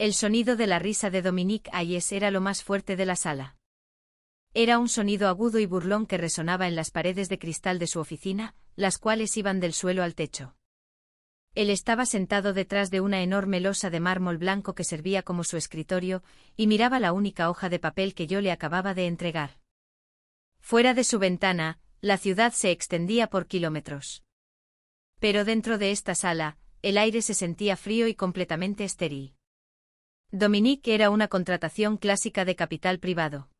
El sonido de la risa de Dominique Hayes era lo más fuerte de la sala. Era un sonido agudo y burlón que resonaba en las paredes de cristal de su oficina, las cuales iban del suelo al techo. Él estaba sentado detrás de una enorme losa de mármol blanco que servía como su escritorio, y miraba la única hoja de papel que yo le acababa de entregar. Fuera de su ventana, la ciudad se extendía por kilómetros. Pero dentro de esta sala, el aire se sentía frío y completamente estéril. Dominique era una contratación clásica de capital privado.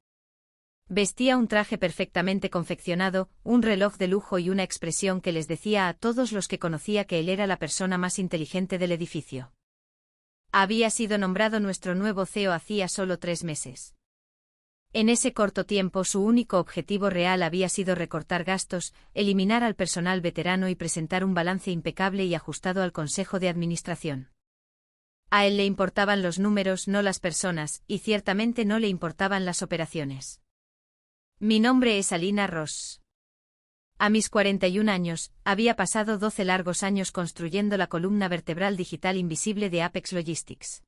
Vestía un traje perfectamente confeccionado, un reloj de lujo y una expresión que les decía a todos los que conocía que él era la persona más inteligente del edificio. Había sido nombrado nuestro nuevo CEO hacía solo 3 meses. En ese corto tiempo su único objetivo real había sido recortar gastos, eliminar al personal veterano y presentar un balance impecable y ajustado al Consejo de Administración. A él le importaban los números, no las personas, y ciertamente no le importaban las operaciones. Mi nombre es Alina Ross. A mis 41 años, había pasado 12 largos años construyendo la columna vertebral digital invisible de Apex Logistics.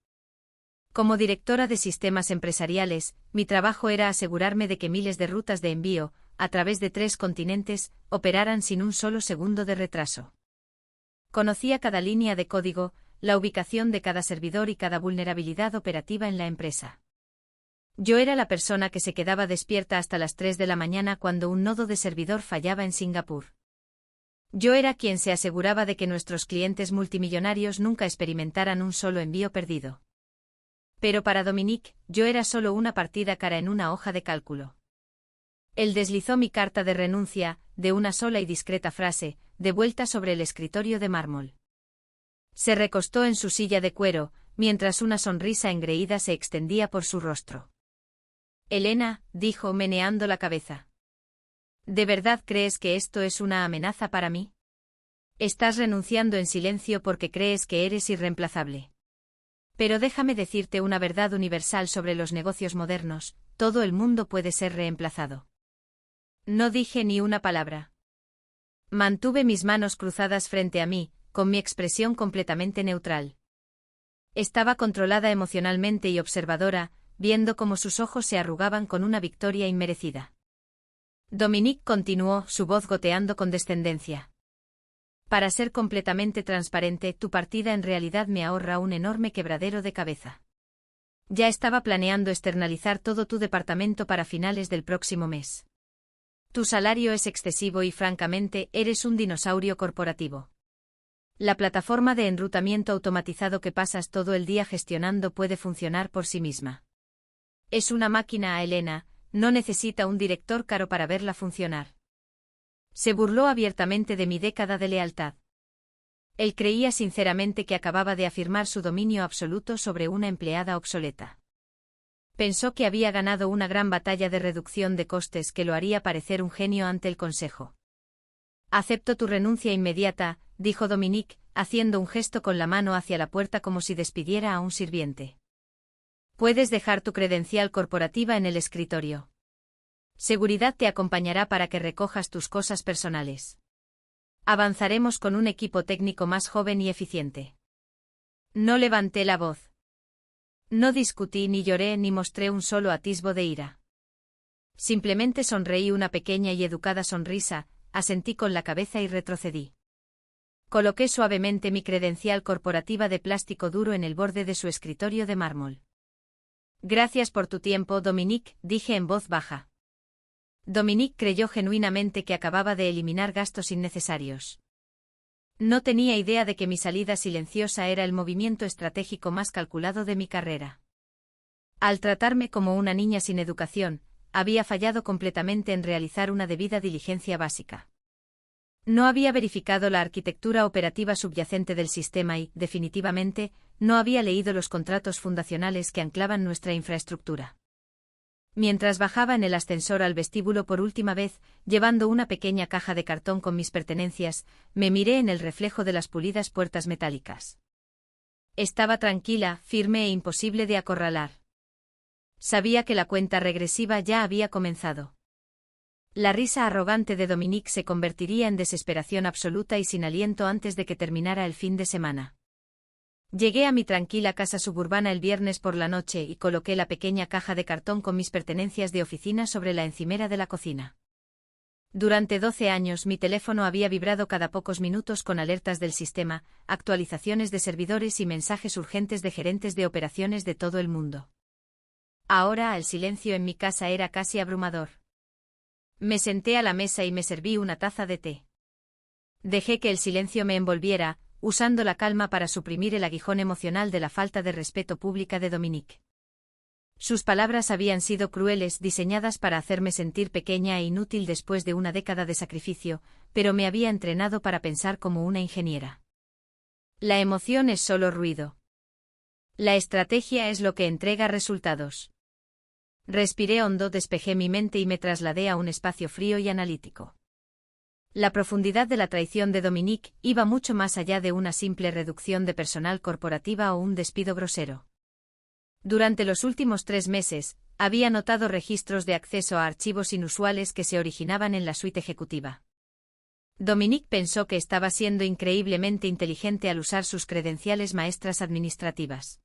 Como directora de sistemas empresariales, mi trabajo era asegurarme de que miles de rutas de envío, a través de 3 continentes, operaran sin un solo segundo de retraso. Conocía cada línea de código, la ubicación de cada servidor y cada vulnerabilidad operativa en la empresa. Yo era la persona que se quedaba despierta hasta las 3 de la mañana cuando un nodo de servidor fallaba en Singapur. Yo era quien se aseguraba de que nuestros clientes multimillonarios nunca experimentaran un solo envío perdido. Pero para Dominique, yo era solo una partida cara en una hoja de cálculo. Él deslizó mi carta de renuncia, de una sola y discreta frase, de vuelta sobre el escritorio de mármol. Se recostó en su silla de cuero, mientras una sonrisa engreída se extendía por su rostro. Elena, dijo meneando la cabeza. ¿De verdad crees que esto es una amenaza para mí? Estás renunciando en silencio porque crees que eres irreemplazable. Pero déjame decirte una verdad universal sobre los negocios modernos, todo el mundo puede ser reemplazado. No dije ni una palabra. Mantuve mis manos cruzadas frente a mí, con mi expresión completamente neutral. Estaba controlada emocionalmente y observadora, viendo cómo sus ojos se arrugaban con una victoria inmerecida. Dominique continuó, su voz goteando con descendencia. Para ser completamente transparente, tu partida en realidad me ahorra un enorme quebradero de cabeza. Ya estaba planeando externalizar todo tu departamento para finales del próximo mes. Tu salario es excesivo y francamente, eres un dinosaurio corporativo. La plataforma de enrutamiento automatizado que pasas todo el día gestionando puede funcionar por sí misma. Es una máquina, Elena, no necesita un director caro para verla funcionar. Se burló abiertamente de mi década de lealtad. Él creía sinceramente que acababa de afirmar su dominio absoluto sobre una empleada obsoleta. Pensó que había ganado una gran batalla de reducción de costes que lo haría parecer un genio ante el consejo. Acepto tu renuncia inmediata, dijo Dominique, haciendo un gesto con la mano hacia la puerta como si despidiera a un sirviente. Puedes dejar tu credencial corporativa en el escritorio. Seguridad te acompañará para que recojas tus cosas personales. Avanzaremos con un equipo técnico más joven y eficiente. No levanté la voz. No discutí ni lloré ni mostré un solo atisbo de ira. Simplemente sonreí una pequeña y educada sonrisa, asentí con la cabeza y retrocedí. Coloqué suavemente mi credencial corporativa de plástico duro en el borde de su escritorio de mármol. Gracias por tu tiempo, Dominique, dije en voz baja. Dominique creyó genuinamente que acababa de eliminar gastos innecesarios. No tenía idea de que mi salida silenciosa era el movimiento estratégico más calculado de mi carrera. Al tratarme como una niña sin educación, había fallado completamente en realizar una debida diligencia básica. No había verificado la arquitectura operativa subyacente del sistema y, definitivamente, no había leído los contratos fundacionales que anclaban nuestra infraestructura. Mientras bajaba en el ascensor al vestíbulo por última vez, llevando una pequeña caja de cartón con mis pertenencias, me miré en el reflejo de las pulidas puertas metálicas. Estaba tranquila, firme e imposible de acorralar. Sabía que la cuenta regresiva ya había comenzado. La risa arrogante de Dominique se convertiría en desesperación absoluta y sin aliento antes de que terminara el fin de semana. Llegué a mi tranquila casa suburbana el viernes por la noche y coloqué la pequeña caja de cartón con mis pertenencias de oficina sobre la encimera de la cocina. Durante 12 años mi teléfono había vibrado cada pocos minutos con alertas del sistema, actualizaciones de servidores y mensajes urgentes de gerentes de operaciones de todo el mundo. Ahora el silencio en mi casa era casi abrumador. Me senté a la mesa y me serví una taza de té. Dejé que el silencio me envolviera, usando la calma para suprimir el aguijón emocional de la falta de respeto pública de Dominique. Sus palabras habían sido crueles, diseñadas para hacerme sentir pequeña e inútil después de una década de sacrificio, pero me había entrenado para pensar como una ingeniera. La emoción es solo ruido. La estrategia es lo que entrega resultados. Respiré hondo, despejé mi mente y me trasladé a un espacio frío y analítico. La profundidad de la traición de Dominique iba mucho más allá de una simple reducción de personal corporativa o un despido grosero. Durante los últimos 3 meses, había notado registros de acceso a archivos inusuales que se originaban en la suite ejecutiva. Dominique pensó que estaba siendo increíblemente inteligente al usar sus credenciales maestras administrativas.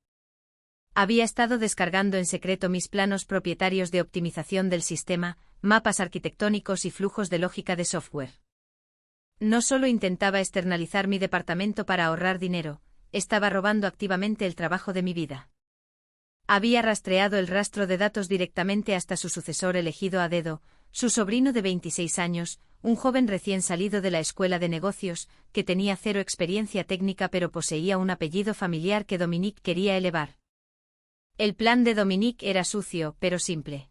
Había estado descargando en secreto mis planos propietarios de optimización del sistema, mapas arquitectónicos y flujos de lógica de software. No solo intentaba externalizar mi departamento para ahorrar dinero, estaba robando activamente el trabajo de mi vida. Había rastreado el rastro de datos directamente hasta su sucesor elegido a dedo, su sobrino de 26 años, un joven recién salido de la escuela de negocios, que tenía 0 experiencia técnica pero poseía un apellido familiar que Dominique quería elevar. El plan de Dominique era sucio, pero simple.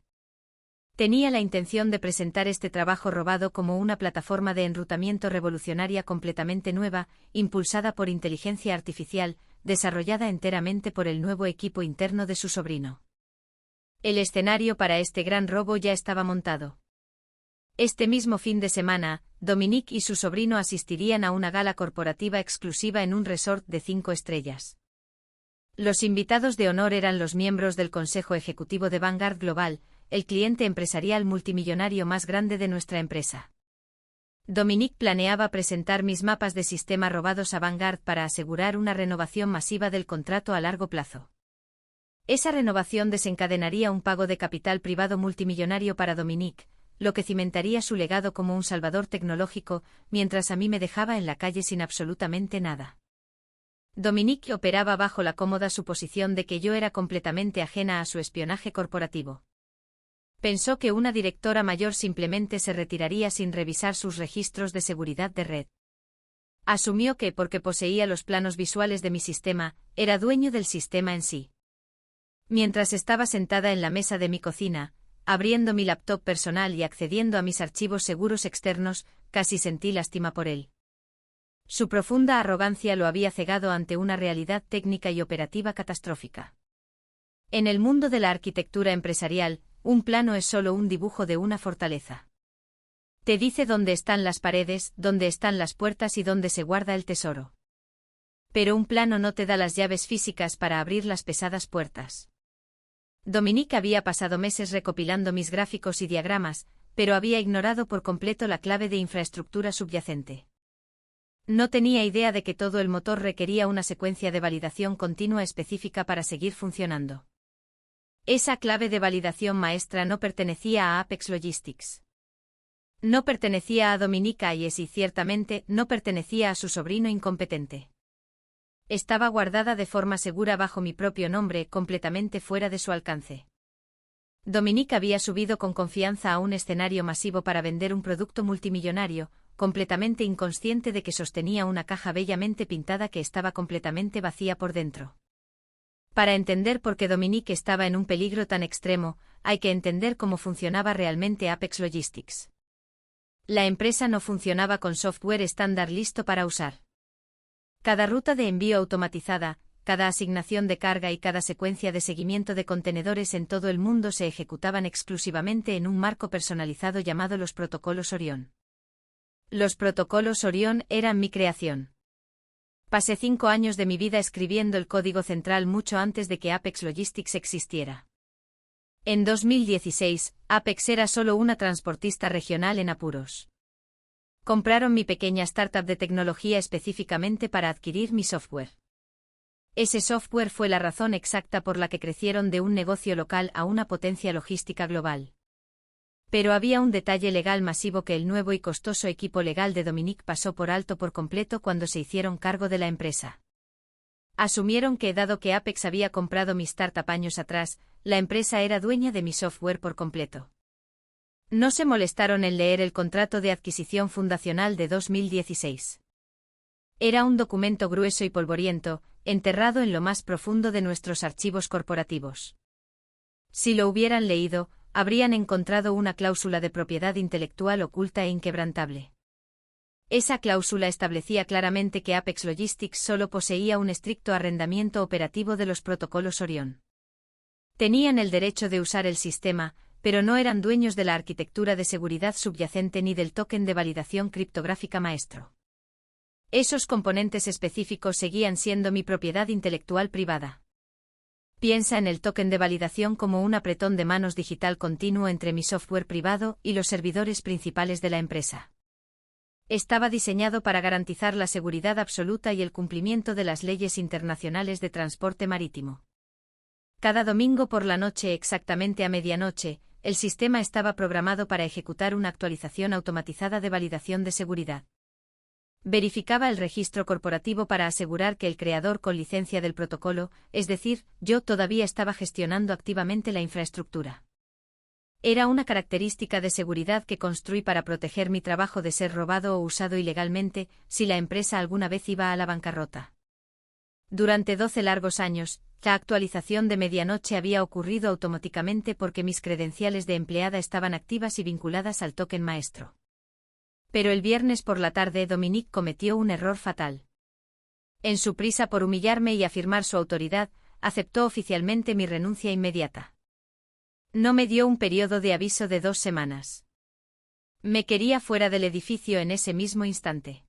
Tenía la intención de presentar este trabajo robado como una plataforma de enrutamiento revolucionaria completamente nueva, impulsada por inteligencia artificial, desarrollada enteramente por el nuevo equipo interno de su sobrino. El escenario para este gran robo ya estaba montado. Este mismo fin de semana, Dominique y su sobrino asistirían a una gala corporativa exclusiva en un resort de 5 estrellas. Los invitados de honor eran los miembros del Consejo Ejecutivo de Vanguard Global, el cliente empresarial multimillonario más grande de nuestra empresa. Dominique planeaba presentar mis mapas de sistema robados a Vanguard para asegurar una renovación masiva del contrato a largo plazo. Esa renovación desencadenaría un pago de capital privado multimillonario para Dominique, lo que cimentaría su legado como un salvador tecnológico, mientras a mí me dejaba en la calle sin absolutamente nada. Dominique operaba bajo la cómoda suposición de que yo era completamente ajena a su espionaje corporativo. Pensó que una directora mayor simplemente se retiraría sin revisar sus registros de seguridad de red. Asumió que, porque poseía los planos visuales de mi sistema, era dueño del sistema en sí. Mientras estaba sentada en la mesa de mi cocina, abriendo mi laptop personal y accediendo a mis archivos seguros externos, casi sentí lástima por él. Su profunda arrogancia lo había cegado ante una realidad técnica y operativa catastrófica. En el mundo de la arquitectura empresarial, un plano es solo un dibujo de una fortaleza. Te dice dónde están las paredes, dónde están las puertas y dónde se guarda el tesoro. Pero un plano no te da las llaves físicas para abrir las pesadas puertas. Dominique había pasado meses recopilando mis gráficos y diagramas, pero había ignorado por completo la clave de infraestructura subyacente. No tenía idea de que todo el motor requería una secuencia de validación continua específica para seguir funcionando. Esa clave de validación maestra no pertenecía a Apex Logistics. No pertenecía a Dominique Hayes y ciertamente no pertenecía a su sobrino incompetente. Estaba guardada de forma segura bajo mi propio nombre, completamente fuera de su alcance. Dominique había subido con confianza a un escenario masivo para vender un producto multimillonario, completamente inconsciente de que sostenía una caja bellamente pintada que estaba completamente vacía por dentro. Para entender por qué Dominique estaba en un peligro tan extremo, hay que entender cómo funcionaba realmente Apex Logistics. La empresa no funcionaba con software estándar listo para usar. Cada ruta de envío automatizada, cada asignación de carga y cada secuencia de seguimiento de contenedores en todo el mundo se ejecutaban exclusivamente en un marco personalizado llamado los protocolos Orión. Los protocolos Orión eran mi creación. Pasé 5 años de mi vida escribiendo el código central mucho antes de que Apex Logistics existiera. En 2016, Apex era solo una transportista regional en apuros. Compraron mi pequeña startup de tecnología específicamente para adquirir mi software. Ese software fue la razón exacta por la que crecieron de un negocio local a una potencia logística global. Pero había un detalle legal masivo que el nuevo y costoso equipo legal de Dominic pasó por alto por completo cuando se hicieron cargo de la empresa. Asumieron que, dado que Apex había comprado mi startup años atrás, la empresa era dueña de mi software por completo. No se molestaron en leer el contrato de adquisición fundacional de 2016. Era un documento grueso y polvoriento, enterrado en lo más profundo de nuestros archivos corporativos. Si lo hubieran leído, habrían encontrado una cláusula de propiedad intelectual oculta e inquebrantable. Esa cláusula establecía claramente que Apex Logistics solo poseía un estricto arrendamiento operativo de los protocolos Orión. Tenían el derecho de usar el sistema, pero no eran dueños de la arquitectura de seguridad subyacente ni del token de validación criptográfica maestro. Esos componentes específicos seguían siendo mi propiedad intelectual privada. Piensa en el token de validación como un apretón de manos digital continuo entre mi software privado y los servidores principales de la empresa. Estaba diseñado para garantizar la seguridad absoluta y el cumplimiento de las leyes internacionales de transporte marítimo. Cada domingo por la noche, exactamente a medianoche, el sistema estaba programado para ejecutar una actualización automatizada de validación de seguridad. Verificaba el registro corporativo para asegurar que el creador con licencia del protocolo, es decir, yo, todavía estaba gestionando activamente la infraestructura. Era una característica de seguridad que construí para proteger mi trabajo de ser robado o usado ilegalmente, si la empresa alguna vez iba a la bancarrota. Durante 12 largos años, la actualización de medianoche había ocurrido automáticamente porque mis credenciales de empleada estaban activas y vinculadas al token maestro. Pero el viernes por la tarde Dominic cometió un error fatal. En su prisa por humillarme y afirmar su autoridad, aceptó oficialmente mi renuncia inmediata. No me dio un periodo de aviso de 2 semanas. Me quería fuera del edificio en ese mismo instante.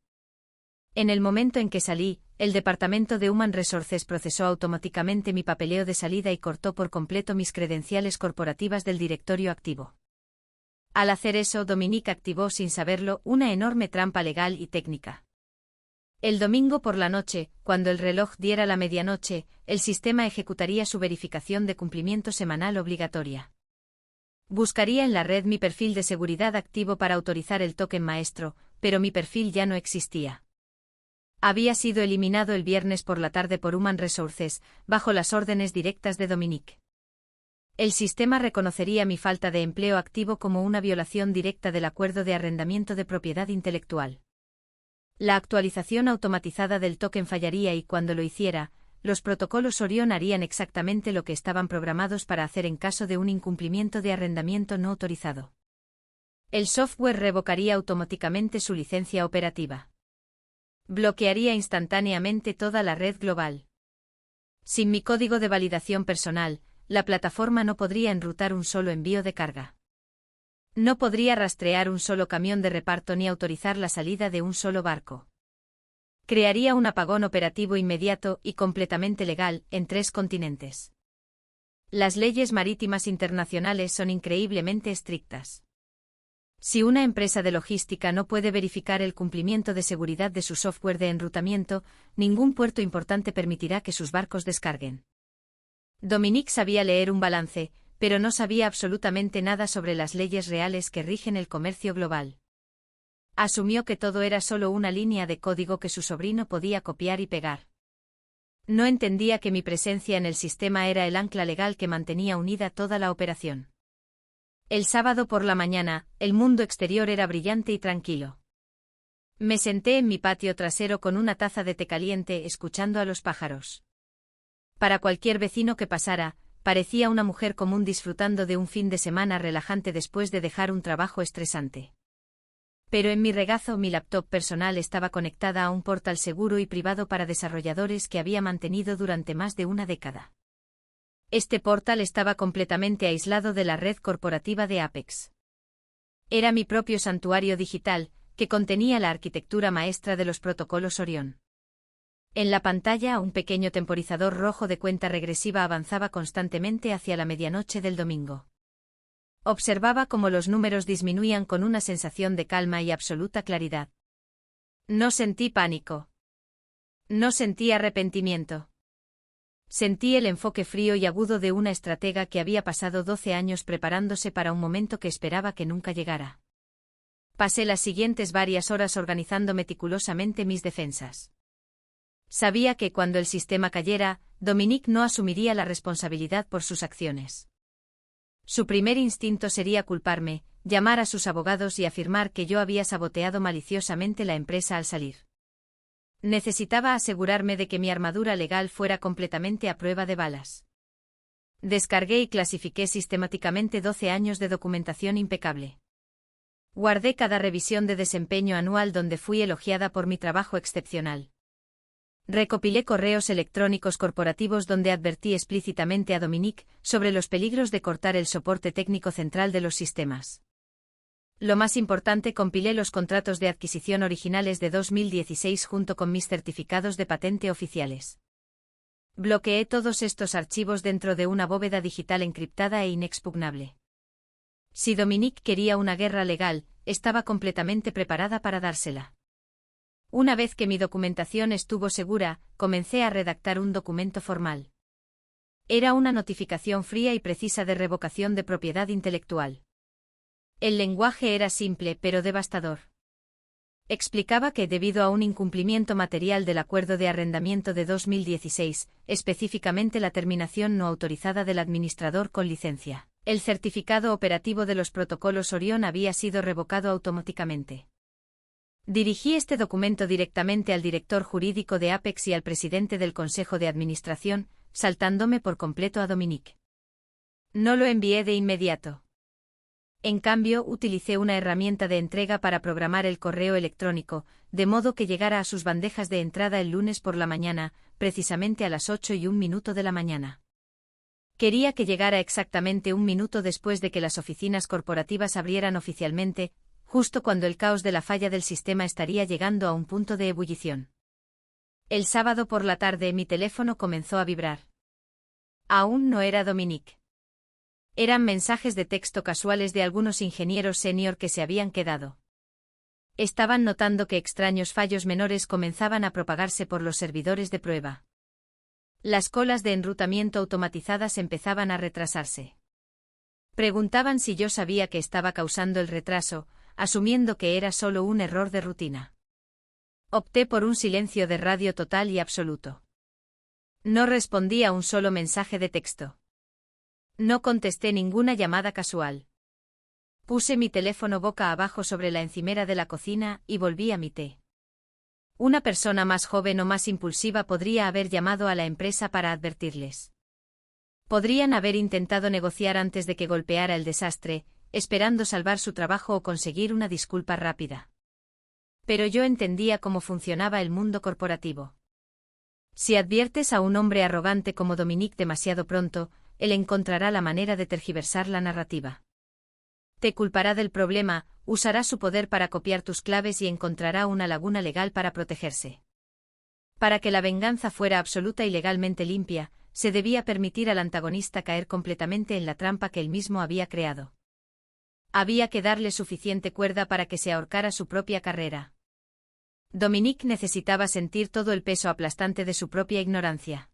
En el momento en que salí, el departamento de Human Resources procesó automáticamente mi papeleo de salida y cortó por completo mis credenciales corporativas del directorio activo. Al hacer eso, Dominic activó sin saberlo una enorme trampa legal y técnica. El domingo por la noche, cuando el reloj diera la medianoche, el sistema ejecutaría su verificación de cumplimiento semanal obligatoria. Buscaría en la red mi perfil de seguridad activo para autorizar el token maestro, pero mi perfil ya no existía. Había sido eliminado el viernes por la tarde por Human Resources, bajo las órdenes directas de Dominic. El sistema reconocería mi falta de empleo activo como una violación directa del acuerdo de arrendamiento de propiedad intelectual. La actualización automatizada del token fallaría y cuando lo hiciera, los protocolos Orión harían exactamente lo que estaban programados para hacer en caso de un incumplimiento de arrendamiento no autorizado. El software revocaría automáticamente su licencia operativa. Bloquearía instantáneamente toda la red global. Sin mi código de validación personal, la plataforma no podría enrutar un solo envío de carga. No podría rastrear un solo camión de reparto ni autorizar la salida de un solo barco. Crearía un apagón operativo inmediato y completamente legal en 3 continentes. Las leyes marítimas internacionales son increíblemente estrictas. Si una empresa de logística no puede verificar el cumplimiento de seguridad de su software de enrutamiento, ningún puerto importante permitirá que sus barcos descarguen. Dominic sabía leer un balance, pero no sabía absolutamente nada sobre las leyes reales que rigen el comercio global. Asumió que todo era solo una línea de código que su sobrino podía copiar y pegar. No entendía que mi presencia en el sistema era el ancla legal que mantenía unida toda la operación. El sábado por la mañana, el mundo exterior era brillante y tranquilo. Me senté en mi patio trasero con una taza de té caliente escuchando a los pájaros. Para cualquier vecino que pasara, parecía una mujer común disfrutando de un fin de semana relajante después de dejar un trabajo estresante. Pero en mi regazo mi laptop personal estaba conectada a un portal seguro y privado para desarrolladores que había mantenido durante más de una década. Este portal estaba completamente aislado de la red corporativa de Apex. Era mi propio santuario digital, que contenía la arquitectura maestra de los protocolos Orión. En la pantalla, un pequeño temporizador rojo de cuenta regresiva avanzaba constantemente hacia la medianoche del domingo. Observaba cómo los números disminuían con una sensación de calma y absoluta claridad. No sentí pánico. No sentí arrepentimiento. Sentí el enfoque frío y agudo de una estratega que había pasado 12 años preparándose para un momento que esperaba que nunca llegara. Pasé las siguientes varias horas organizando meticulosamente mis defensas. Sabía que cuando el sistema cayera, Dominique no asumiría la responsabilidad por sus acciones. Su primer instinto sería culparme, llamar a sus abogados y afirmar que yo había saboteado maliciosamente la empresa al salir. Necesitaba asegurarme de que mi armadura legal fuera completamente a prueba de balas. Descargué y clasifiqué sistemáticamente 12 años de documentación impecable. Guardé cada revisión de desempeño anual donde fui elogiada por mi trabajo excepcional. Recopilé correos electrónicos corporativos donde advertí explícitamente a Dominique sobre los peligros de cortar el soporte técnico central de los sistemas. Lo más importante, compilé los contratos de adquisición originales de 2016 junto con mis certificados de patente oficiales. Bloqueé todos estos archivos dentro de una bóveda digital encriptada e inexpugnable. Si Dominique quería una guerra legal, estaba completamente preparada para dársela. Una vez que mi documentación estuvo segura, comencé a redactar un documento formal. Era una notificación fría y precisa de revocación de propiedad intelectual. El lenguaje era simple pero devastador. Explicaba que debido a un incumplimiento material del acuerdo de arrendamiento de 2016, específicamente la terminación no autorizada del administrador con licencia, el certificado operativo de los protocolos Orión había sido revocado automáticamente. Dirigí este documento directamente al director jurídico de Apex y al presidente del Consejo de Administración, saltándome por completo a Dominique. No lo envié de inmediato. En cambio, utilicé una herramienta de entrega para programar el correo electrónico, de modo que llegara a sus bandejas de entrada el lunes por la mañana, precisamente a las 8:01 de la mañana. Quería que llegara exactamente un minuto después de que las oficinas corporativas abrieran oficialmente, justo cuando el caos de la falla del sistema estaría llegando a un punto de ebullición. El sábado por la tarde mi teléfono comenzó a vibrar. Aún no era Dominique. Eran mensajes de texto casuales de algunos ingenieros senior que se habían quedado. Estaban notando que extraños fallos menores comenzaban a propagarse por los servidores de prueba. Las colas de enrutamiento automatizadas empezaban a retrasarse. Preguntaban si yo sabía que estaba causando el retraso, asumiendo que era solo un error de rutina. Opté por un silencio de radio total y absoluto. No respondí a un solo mensaje de texto. No contesté ninguna llamada casual. Puse mi teléfono boca abajo sobre la encimera de la cocina y volví a mi té. Una persona más joven o más impulsiva podría haber llamado a la empresa para advertirles. Podrían haber intentado negociar antes de que golpeara el desastre, esperando salvar su trabajo o conseguir una disculpa rápida. Pero yo entendía cómo funcionaba el mundo corporativo. Si adviertes a un hombre arrogante como Dominique demasiado pronto, él encontrará la manera de tergiversar la narrativa. Te culpará del problema, usará su poder para copiar tus claves y encontrará una laguna legal para protegerse. Para que la venganza fuera absoluta y legalmente limpia, se debía permitir al antagonista caer completamente en la trampa que él mismo había creado. Había que darle suficiente cuerda para que se ahorcara su propia carrera. Dominique necesitaba sentir todo el peso aplastante de su propia ignorancia.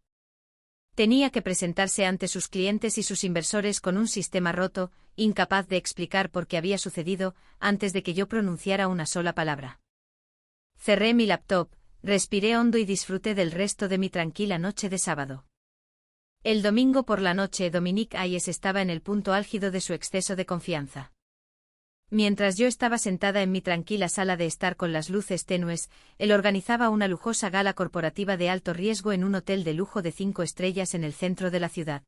Tenía que presentarse ante sus clientes y sus inversores con un sistema roto, incapaz de explicar por qué había sucedido, antes de que yo pronunciara una sola palabra. Cerré mi laptop, respiré hondo y disfruté del resto de mi tranquila noche de sábado. El domingo por la noche Dominique Hayes estaba en el punto álgido de su exceso de confianza. Mientras yo estaba sentada en mi tranquila sala de estar con las luces tenues, él organizaba una lujosa gala corporativa de alto riesgo en un hotel de lujo de 5 estrellas en el centro de la ciudad.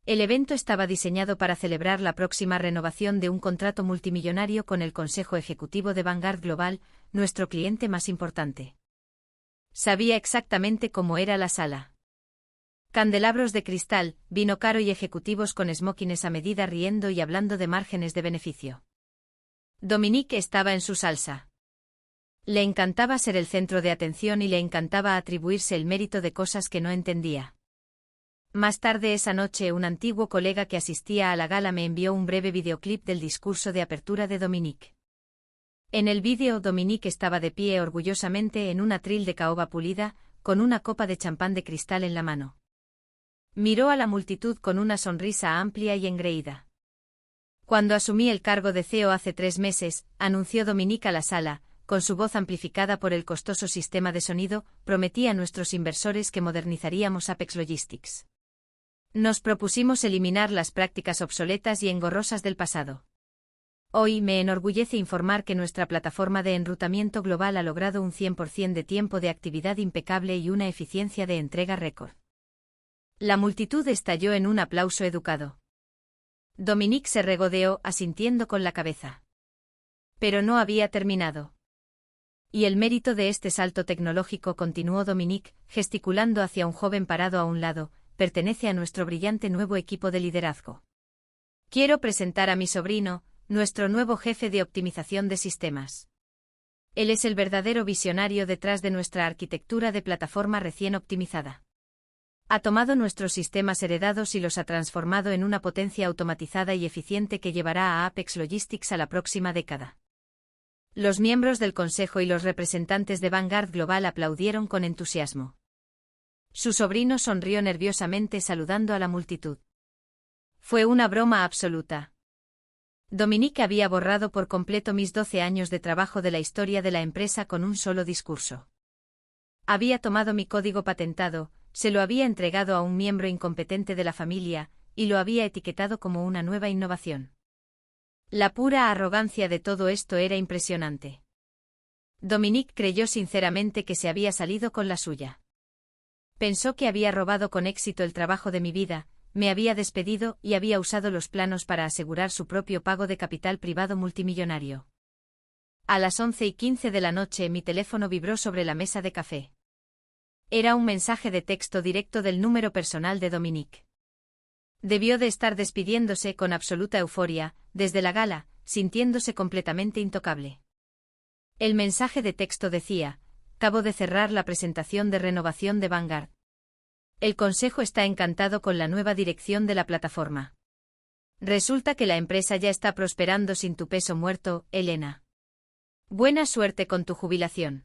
El evento estaba diseñado para celebrar la próxima renovación de un contrato multimillonario con el Consejo Ejecutivo de Vanguard Global, nuestro cliente más importante. Sabía exactamente cómo era la sala. Candelabros de cristal, vino caro y ejecutivos con smokines a medida riendo y hablando de márgenes de beneficio. Dominique estaba en su salsa. Le encantaba ser el centro de atención y le encantaba atribuirse el mérito de cosas que no entendía. Más tarde esa noche un antiguo colega que asistía a la gala me envió un breve videoclip del discurso de apertura de Dominique. En el vídeo Dominique estaba de pie orgullosamente en un atril de caoba pulida, con una copa de champán de cristal en la mano. Miró a la multitud con una sonrisa amplia y engreída. Cuando asumí el cargo de CEO hace 3 meses, anunció Dominic a la sala, con su voz amplificada por el costoso sistema de sonido, prometí a nuestros inversores que modernizaríamos Apex Logistics. Nos propusimos eliminar las prácticas obsoletas y engorrosas del pasado. Hoy me enorgullece informar que nuestra plataforma de enrutamiento global ha logrado un 100% de tiempo de actividad impecable y una eficiencia de entrega récord. La multitud estalló en un aplauso educado. Dominic se regodeó, asintiendo con la cabeza. Pero no había terminado. Y el mérito de este salto tecnológico, continuó Dominic, gesticulando hacia un joven parado a un lado, pertenece a nuestro brillante nuevo equipo de liderazgo. Quiero presentar a mi sobrino, nuestro nuevo jefe de optimización de sistemas. Él es el verdadero visionario detrás de nuestra arquitectura de plataforma recién optimizada. Ha tomado nuestros sistemas heredados y los ha transformado en una potencia automatizada y eficiente que llevará a Apex Logistics a la próxima década. Los miembros del Consejo y los representantes de Vanguard Global aplaudieron con entusiasmo. Su sobrino sonrió nerviosamente saludando a la multitud. Fue una broma absoluta. Dominic había borrado por completo mis 12 años de trabajo de la historia de la empresa con un solo discurso. Había tomado mi código patentado, se lo había entregado a un miembro incompetente de la familia, y lo había etiquetado como una nueva innovación. La pura arrogancia de todo esto era impresionante. Dominic creyó sinceramente que se había salido con la suya. Pensó que había robado con éxito el trabajo de mi vida, me había despedido y había usado los planos para asegurar su propio pago de capital privado multimillonario. A las 11:15 de la noche mi teléfono vibró sobre la mesa de café. Era un mensaje de texto directo del número personal de Dominic. Debió de estar despidiéndose con absoluta euforia, desde la gala, sintiéndose completamente intocable. El mensaje de texto decía: acabo de cerrar la presentación de renovación de Vanguard. El consejo está encantado con la nueva dirección de la plataforma. Resulta que la empresa ya está prosperando sin tu peso muerto, Elena. Buena suerte con tu jubilación.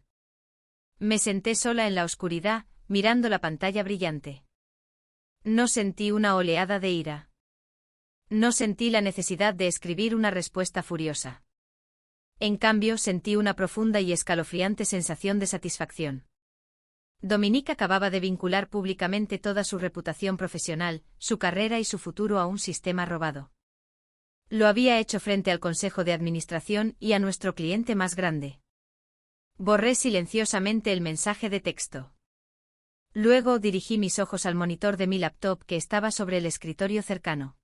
Me senté sola en la oscuridad, mirando la pantalla brillante. No sentí una oleada de ira. No sentí la necesidad de escribir una respuesta furiosa. En cambio, sentí una profunda y escalofriante sensación de satisfacción. Dominic acababa de vincular públicamente toda su reputación profesional, su carrera y su futuro a un sistema robado. Lo había hecho frente al Consejo de Administración y a nuestro cliente más grande. Borré silenciosamente el mensaje de texto. Luego dirigí mis ojos al monitor de mi laptop que estaba sobre el escritorio cercano.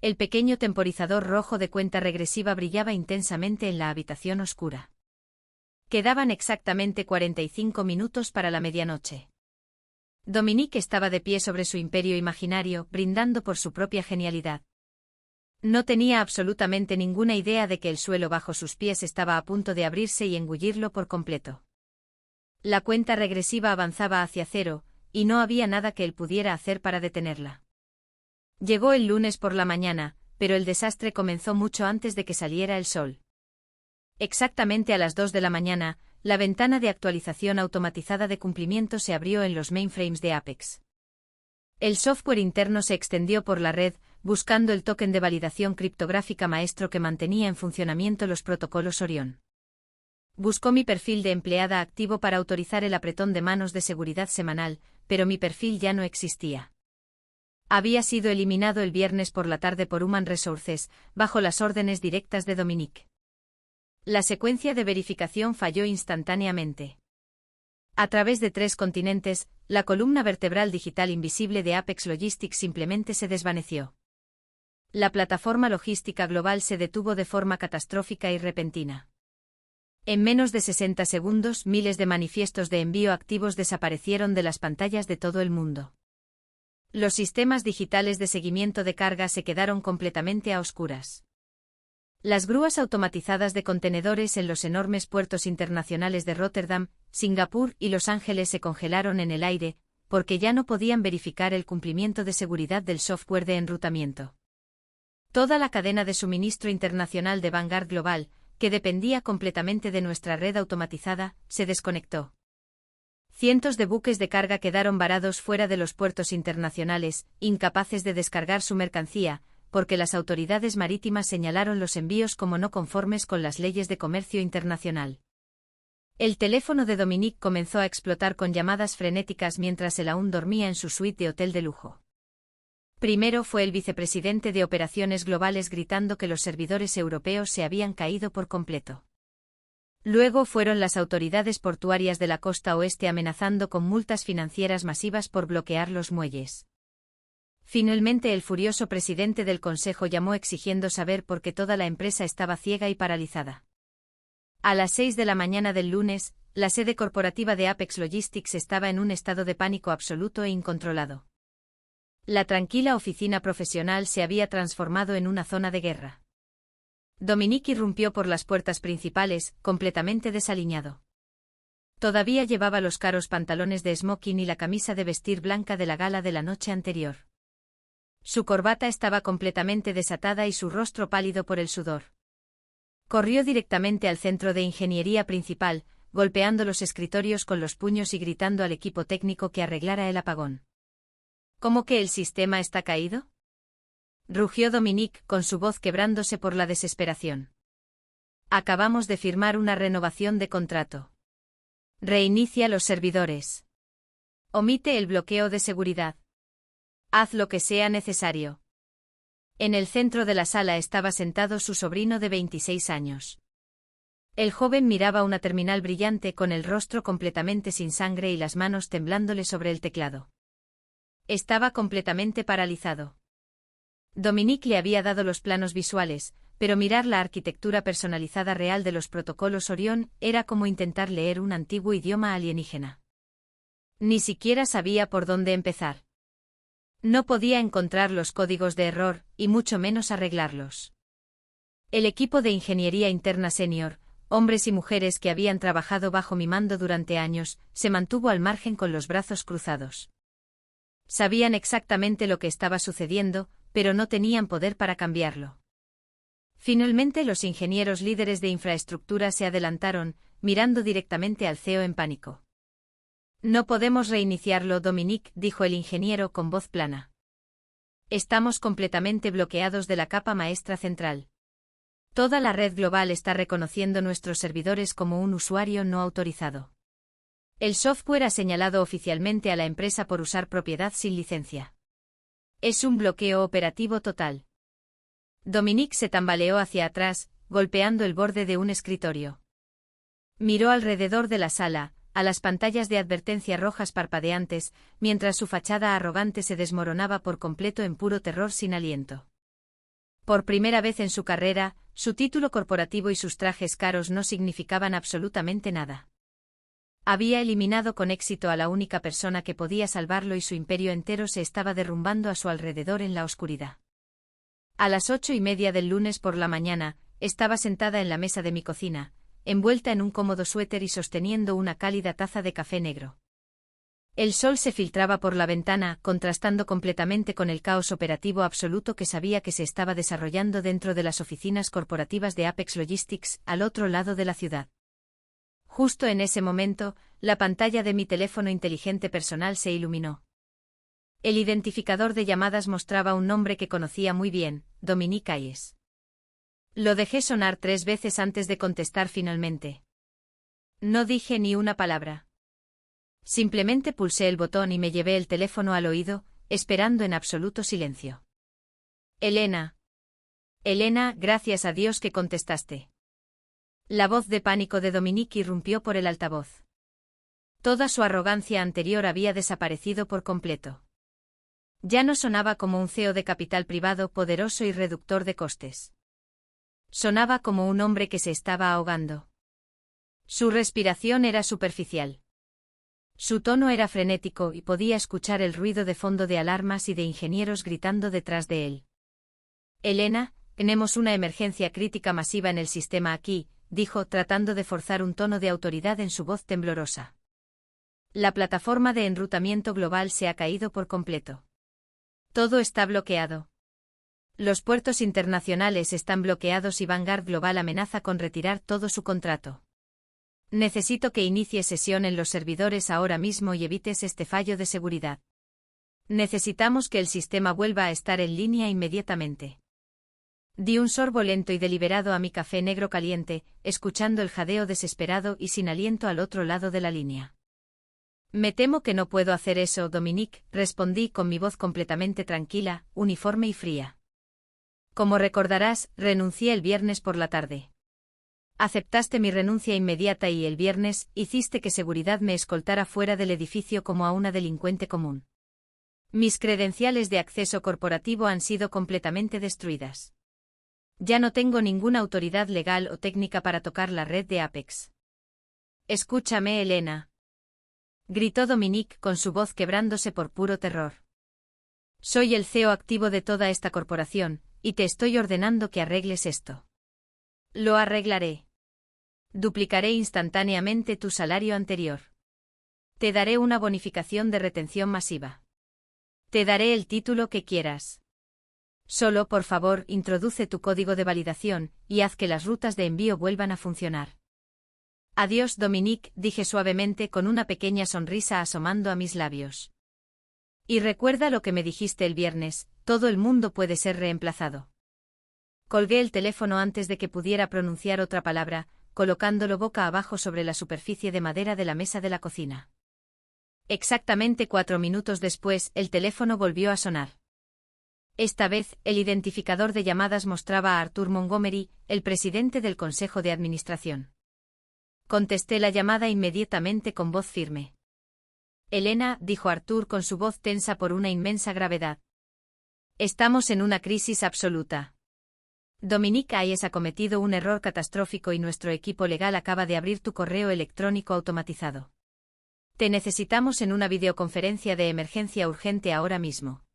El pequeño temporizador rojo de cuenta regresiva brillaba intensamente en la habitación oscura. Quedaban exactamente 45 minutos para la medianoche. Dominic estaba de pie sobre su imperio imaginario, brindando por su propia genialidad. No tenía absolutamente ninguna idea de que el suelo bajo sus pies estaba a punto de abrirse y engullirlo por completo. La cuenta regresiva avanzaba hacia cero, y no había nada que él pudiera hacer para detenerla. Llegó el lunes por la mañana, pero el desastre comenzó mucho antes de que saliera el sol. Exactamente a las 2 de la mañana, la ventana de actualización automatizada de cumplimiento se abrió en los mainframes de Apex. El software interno se extendió por la red, buscando el token de validación criptográfica maestro que mantenía en funcionamiento los protocolos Orión. Buscó mi perfil de empleada activo para autorizar el apretón de manos de seguridad semanal, pero mi perfil ya no existía. Había sido eliminado el viernes por la tarde por Human Resources, bajo las órdenes directas de Dominic. La secuencia de verificación falló instantáneamente. A través de 3 continentes, la columna vertebral digital invisible de Apex Logistics simplemente se desvaneció. La plataforma logística global se detuvo de forma catastrófica y repentina. En menos de 60 segundos, miles de manifiestos de envío activos desaparecieron de las pantallas de todo el mundo. Los sistemas digitales de seguimiento de carga se quedaron completamente a oscuras. Las grúas automatizadas de contenedores en los enormes puertos internacionales de Rotterdam, Singapur y Los Ángeles se congelaron en el aire, porque ya no podían verificar el cumplimiento de seguridad del software de enrutamiento. Toda la cadena de suministro internacional de Vanguard Global, que dependía completamente de nuestra red automatizada, se desconectó. Cientos de buques de carga quedaron varados fuera de los puertos internacionales, incapaces de descargar su mercancía, porque las autoridades marítimas señalaron los envíos como no conformes con las leyes de comercio internacional. El teléfono de Dominique comenzó a explotar con llamadas frenéticas mientras él aún dormía en su suite de hotel de lujo. Primero fue el vicepresidente de Operaciones Globales gritando que los servidores europeos se habían caído por completo. Luego fueron las autoridades portuarias de la costa oeste amenazando con multas financieras masivas por bloquear los muelles. Finalmente el furioso presidente del Consejo llamó exigiendo saber por qué toda la empresa estaba ciega y paralizada. A las 6 de la mañana del lunes, la sede corporativa de Apex Logistics estaba en un estado de pánico absoluto e incontrolado. La tranquila oficina profesional se había transformado en una zona de guerra. Dominique irrumpió por las puertas principales, completamente desaliñado. Todavía llevaba los caros pantalones de smoking y la camisa de vestir blanca de la gala de la noche anterior. Su corbata estaba completamente desatada y su rostro pálido por el sudor. Corrió directamente al centro de ingeniería principal, golpeando los escritorios con los puños y gritando al equipo técnico que arreglara el apagón. ¿Cómo que el sistema está caído?, rugió Dominique con su voz quebrándose por la desesperación. Acabamos de firmar una renovación de contrato. Reinicia los servidores. Omite el bloqueo de seguridad. Haz lo que sea necesario. En el centro de la sala estaba sentado su sobrino de 26 años. El joven miraba una terminal brillante con el rostro completamente sin sangre y las manos temblándole sobre el teclado. Estaba completamente paralizado. Dominique le había dado los planos visuales, pero mirar la arquitectura personalizada real de los protocolos Orión era como intentar leer un antiguo idioma alienígena. Ni siquiera sabía por dónde empezar. No podía encontrar los códigos de error, y mucho menos arreglarlos. El equipo de ingeniería interna senior, hombres y mujeres que habían trabajado bajo mi mando durante años, se mantuvo al margen con los brazos cruzados. Sabían exactamente lo que estaba sucediendo, pero no tenían poder para cambiarlo. Finalmente los ingenieros líderes de infraestructura se adelantaron, mirando directamente al CEO en pánico. No podemos reiniciarlo, Dominique, dijo el ingeniero con voz plana. Estamos completamente bloqueados de la capa maestra central. Toda la red global está reconociendo nuestros servidores como un usuario no autorizado. El software ha señalado oficialmente a la empresa por usar propiedad sin licencia. Es un bloqueo operativo total. Dominique se tambaleó hacia atrás, golpeando el borde de un escritorio. Miró alrededor de la sala, a las pantallas de advertencia rojas parpadeantes, mientras su fachada arrogante se desmoronaba por completo en puro terror sin aliento. Por primera vez en su carrera, su título corporativo y sus trajes caros no significaban absolutamente nada. Había eliminado con éxito a la única persona que podía salvarlo y su imperio entero se estaba derrumbando a su alrededor en la oscuridad. A las 8:30 del lunes por la mañana, estaba sentada en la mesa de mi cocina, envuelta en un cómodo suéter y sosteniendo una cálida taza de café negro. El sol se filtraba por la ventana, contrastando completamente con el caos operativo absoluto que sabía que se estaba desarrollando dentro de las oficinas corporativas de Apex Logistics, al otro lado de la ciudad. Justo en ese momento, la pantalla de mi teléfono inteligente personal se iluminó. El identificador de llamadas mostraba un nombre que conocía muy bien, Dominique Hayes. Lo dejé sonar 3 veces antes de contestar finalmente. No dije ni una palabra. Simplemente pulsé el botón y me llevé el teléfono al oído, esperando en absoluto silencio. Elena. Elena, gracias a Dios que contestaste. La voz de pánico de Dominique irrumpió por el altavoz. Toda su arrogancia anterior había desaparecido por completo. Ya no sonaba como un CEO de capital privado poderoso y reductor de costes. Sonaba como un hombre que se estaba ahogando. Su respiración era superficial. Su tono era frenético y podía escuchar el ruido de fondo de alarmas y de ingenieros gritando detrás de él. Elena, tenemos una emergencia crítica masiva en el sistema aquí, dijo tratando de forzar un tono de autoridad en su voz temblorosa. La plataforma de enrutamiento global se ha caído por completo. Todo está bloqueado. Los puertos internacionales están bloqueados y Vanguard Global amenaza con retirar todo su contrato. Necesito que inicies sesión en los servidores ahora mismo y evites este fallo de seguridad. Necesitamos que el sistema vuelva a estar en línea inmediatamente. Di un sorbo lento y deliberado a mi café negro caliente, escuchando el jadeo desesperado y sin aliento al otro lado de la línea. Me temo que no puedo hacer eso, Dominique, respondí con mi voz completamente tranquila, uniforme y fría. Como recordarás, renuncié el viernes por la tarde. Aceptaste mi renuncia inmediata y el viernes hiciste que seguridad me escoltara fuera del edificio como a una delincuente común. Mis credenciales de acceso corporativo han sido completamente destruidas. Ya no tengo ninguna autoridad legal o técnica para tocar la red de Apex. Escúchame, Elena. Gritó Dominique con su voz quebrándose por puro terror. Soy el CEO activo de toda esta corporación, y te estoy ordenando que arregles esto. Lo arreglaré. Duplicaré instantáneamente tu salario anterior. Te daré una bonificación de retención masiva. Te daré el título que quieras. Solo, por favor, introduce tu código de validación y haz que las rutas de envío vuelvan a funcionar. Adiós, Dominique, dije suavemente con una pequeña sonrisa asomando a mis labios. Y recuerda lo que me dijiste el viernes, todo el mundo puede ser reemplazado. Colgué el teléfono antes de que pudiera pronunciar otra palabra, colocándolo boca abajo sobre la superficie de madera de la mesa de la cocina. Exactamente 4 minutos después, el teléfono volvió a sonar. Esta vez, el identificador de llamadas mostraba a Arthur Montgomery, el presidente del Consejo de Administración. Contesté la llamada inmediatamente con voz firme. Elena, dijo Arthur con su voz tensa por una inmensa gravedad. Estamos en una crisis absoluta. Dominique Hayes ha cometido un error catastrófico y nuestro equipo legal acaba de abrir tu correo electrónico automatizado. Te necesitamos en una videoconferencia de emergencia urgente ahora mismo.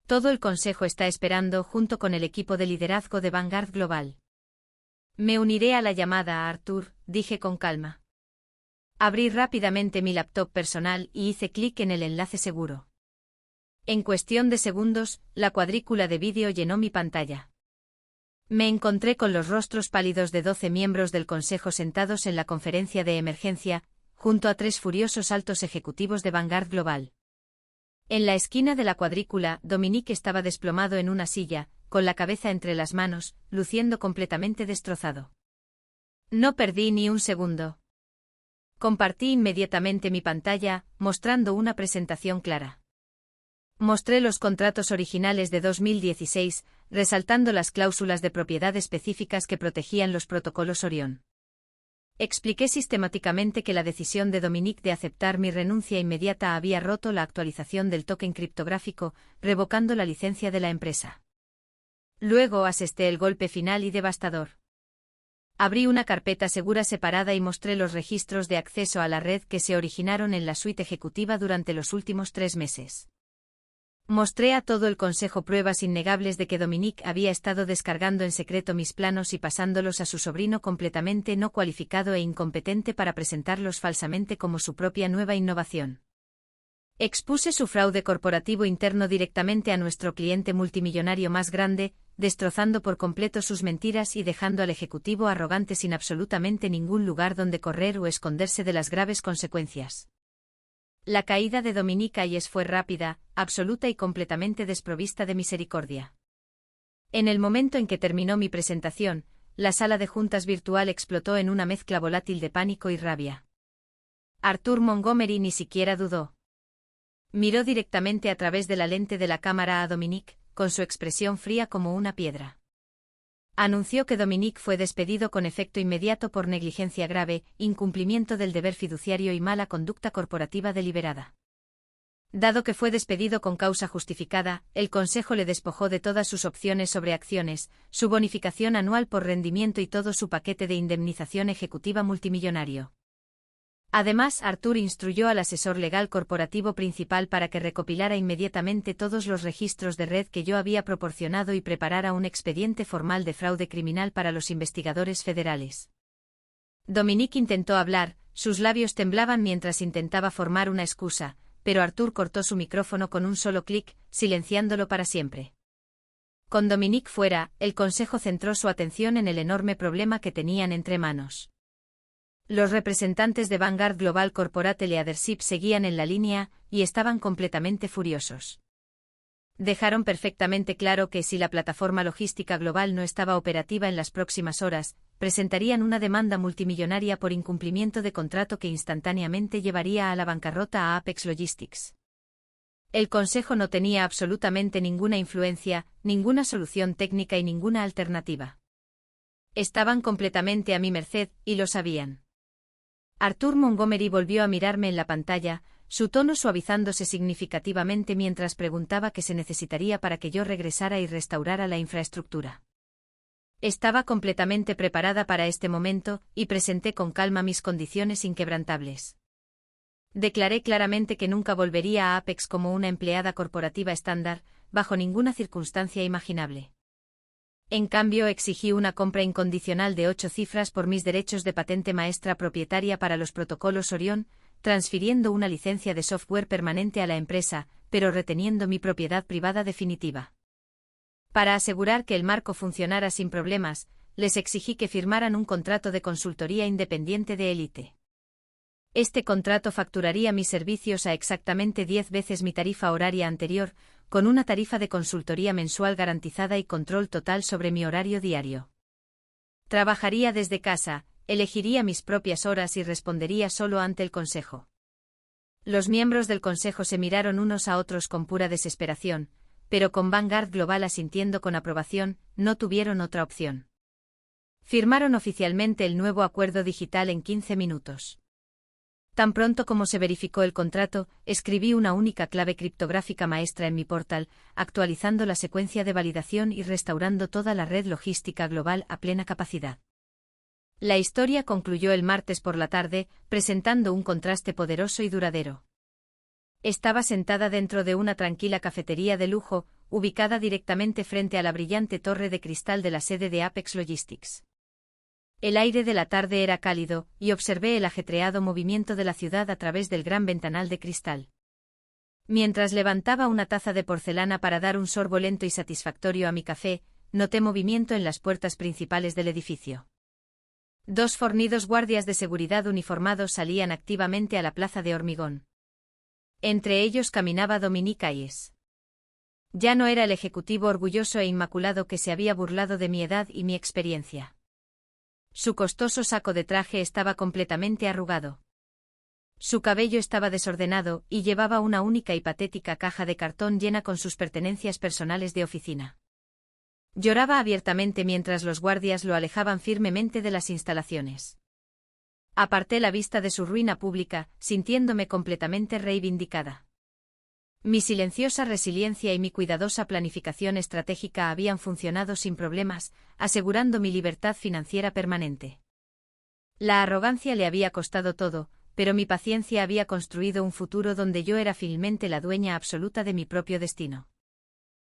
Todo el consejo está esperando junto con el equipo de liderazgo de Vanguard Global. Me uniré a la llamada, Arthur, dije con calma. Abrí rápidamente mi laptop personal y hice clic en el enlace seguro. En cuestión de segundos, la cuadrícula de vídeo llenó mi pantalla. Me encontré con los rostros pálidos de 12 miembros del consejo sentados en la conferencia de emergencia, junto a 3 furiosos altos ejecutivos de Vanguard Global. En la esquina de la cuadrícula, Dominique estaba desplomado en una silla, con la cabeza entre las manos, luciendo completamente destrozado. No perdí ni un segundo. Compartí inmediatamente mi pantalla, mostrando una presentación clara. Mostré los contratos originales de 2016, resaltando las cláusulas de propiedad específicas que protegían los protocolos Orión. Expliqué sistemáticamente que la decisión de Dominique de aceptar mi renuncia inmediata había roto la actualización del token criptográfico, revocando la licencia de la empresa. Luego asesté el golpe final y devastador. Abrí una carpeta segura separada y mostré los registros de acceso a la red que se originaron en la suite ejecutiva durante los últimos 3 meses. Mostré a todo el consejo pruebas innegables de que Dominique había estado descargando en secreto mis planos y pasándolos a su sobrino completamente no cualificado e incompetente para presentarlos falsamente como su propia nueva innovación. Expuse su fraude corporativo interno directamente a nuestro cliente multimillonario más grande, destrozando por completo sus mentiras y dejando al ejecutivo arrogante sin absolutamente ningún lugar donde correr o esconderse de las graves consecuencias. La caída de Dominique Hayes fue rápida, absoluta y completamente desprovista de misericordia. En el momento en que terminó mi presentación, la sala de juntas virtual explotó en una mezcla volátil de pánico y rabia. Arthur Montgomery ni siquiera dudó. Miró directamente a través de la lente de la cámara a Dominique, con su expresión fría como una piedra. Anunció que Dominique fue despedido con efecto inmediato por negligencia grave, incumplimiento del deber fiduciario y mala conducta corporativa deliberada. Dado que fue despedido con causa justificada, el Consejo le despojó de todas sus opciones sobre acciones, su bonificación anual por rendimiento y todo su paquete de indemnización ejecutiva multimillonario. Además, Arthur instruyó al asesor legal corporativo principal para que recopilara inmediatamente todos los registros de red que yo había proporcionado y preparara un expediente formal de fraude criminal para los investigadores federales. Dominique intentó hablar, sus labios temblaban mientras intentaba formar una excusa, pero Arthur cortó su micrófono con un solo clic, silenciándolo para siempre. Con Dominique fuera, el consejo centró su atención en el enorme problema que tenían entre manos. Los representantes de Vanguard Global Corporate Leadership seguían en la línea y estaban completamente furiosos. Dejaron perfectamente claro que si la plataforma logística global no estaba operativa en las próximas horas, presentarían una demanda multimillonaria por incumplimiento de contrato que instantáneamente llevaría a la bancarrota a Apex Logistics. El Consejo no tenía absolutamente ninguna influencia, ninguna solución técnica y ninguna alternativa. Estaban completamente a mi merced, y lo sabían. Arthur Montgomery volvió a mirarme en la pantalla, su tono suavizándose significativamente mientras preguntaba qué se necesitaría para que yo regresara y restaurara la infraestructura. Estaba completamente preparada para este momento, y presenté con calma mis condiciones inquebrantables. Declaré claramente que nunca volvería a Apex como una empleada corporativa estándar, bajo ninguna circunstancia imaginable. En cambio, exigí una compra incondicional de 8 cifras por mis derechos de patente maestra propietaria para los protocolos Orión, transfiriendo una licencia de software permanente a la empresa, pero reteniendo mi propiedad privada definitiva. Para asegurar que el marco funcionara sin problemas, les exigí que firmaran un contrato de consultoría independiente de élite. Este contrato facturaría mis servicios a exactamente 10 veces mi tarifa horaria anterior, con una tarifa de consultoría mensual garantizada y control total sobre mi horario diario. Trabajaría desde casa, elegiría mis propias horas y respondería solo ante el Consejo. Los miembros del Consejo se miraron unos a otros con pura desesperación, pero con Vanguard Global asintiendo con aprobación, no tuvieron otra opción. Firmaron oficialmente el nuevo acuerdo digital en 15 minutos. Tan pronto como se verificó el contrato, escribí una única clave criptográfica maestra en mi portal, actualizando la secuencia de validación y restaurando toda la red logística global a plena capacidad. La historia concluyó el martes por la tarde, presentando un contraste poderoso y duradero. Estaba sentada dentro de una tranquila cafetería de lujo, ubicada directamente frente a la brillante torre de cristal de la sede de Apex Logistics. El aire de la tarde era cálido, y observé el ajetreado movimiento de la ciudad a través del gran ventanal de cristal. Mientras levantaba una taza de porcelana para dar un sorbo lento y satisfactorio a mi café, noté movimiento en las puertas principales del edificio. 2 fornidos guardias de seguridad uniformados salían activamente a la plaza de hormigón. Entre ellos caminaba Dominique Hayes. Ya no era el ejecutivo orgulloso e inmaculado que se había burlado de mi edad y mi experiencia. Su costoso saco de traje estaba completamente arrugado. Su cabello estaba desordenado y llevaba una única y patética caja de cartón llena con sus pertenencias personales de oficina. Lloraba abiertamente mientras los guardias lo alejaban firmemente de las instalaciones. Aparté la vista de su ruina pública, sintiéndome completamente reivindicada. Mi silenciosa resiliencia y mi cuidadosa planificación estratégica habían funcionado sin problemas, asegurando mi libertad financiera permanente. La arrogancia le había costado todo, pero mi paciencia había construido un futuro donde yo era finalmente la dueña absoluta de mi propio destino.